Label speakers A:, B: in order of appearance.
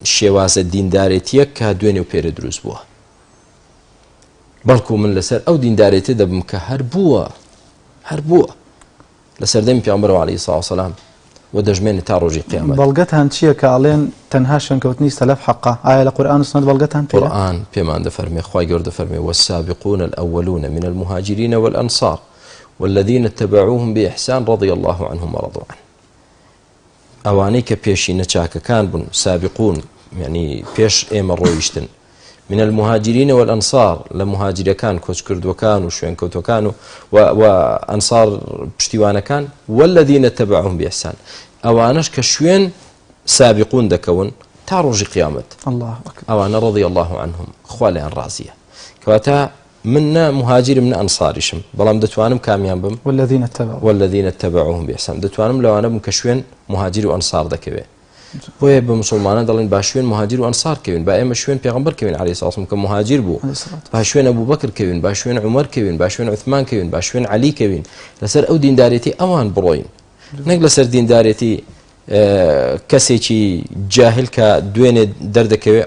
A: شێوازە دیندارێتیە کە دوێنێ و پێرە دروست بووە بەڵکو من لەسەر ئەو دیندارێتە دەبم کە هەر بووە لەسەر دەمی پێغەمبەرەوە عەلەیهی سڵاو وسەلام و دەژمێنێت تا ڕۆژی قیامەت.
B: بەڵگەتان چییە کە ئاڵێن تەنها شوێنکەوتنی سەلەف حەقە؟ ئایا لە قورئان و سنەت بەڵگەتان پێیە؟
A: قورئان پێمان دەفەرمێ، خوای گەورە دەفەرمێ والسابقون الأولون من المهاجرين والأنصار والذين اتبعوهم بإحسان رضي الله عنهم ورضوا عنه. ئەوانەی کە پێشینە چاکەکان بوون، سابقون یعنی پێش ئێمە ڕۆیشتن، من المهاجرين والأنصار لە مهاجرەکان کۆچکردوەکان و شوێنکەوتوەکان و ئەنسار پشتیوانەکان، والذين اتبعوهم بإحسان ئەوانەش کە شوێن سابقون دەکەون تا ڕۆژی قیامەت. ئەوانە رضي الله عنهم خوا لەیان ڕازیە. کەواتە من نە مهاجرم نە ئەنساریشم، بەڵام دەتوانم کامیان بم والذين اتبعوهم بإحسان، دەتوانم لەوانە بم کە شوێن مهاجر و ئەنسار دەکەوێت. بۆیە بە مسلمانان دەڵێن با شوێن مهاجر و ئەنسار کەوین، با ئێمە شوێن پێغەمبەر کەوین عەلەیهی سڵاو وسەلام کە مهاجر بوو، با شوێن ئەبوبەکر کەوین، با شوێن عومەر کەوین، با شوێن عوثمان کەوین، با شوێن عەلی کەوین، لەسەر ئەو دیندارێتی ئەوان بڕۆین، نەک لەسەر دیندارێتی کەسێکی جاهل کە دوێنێ دەردەکەوێت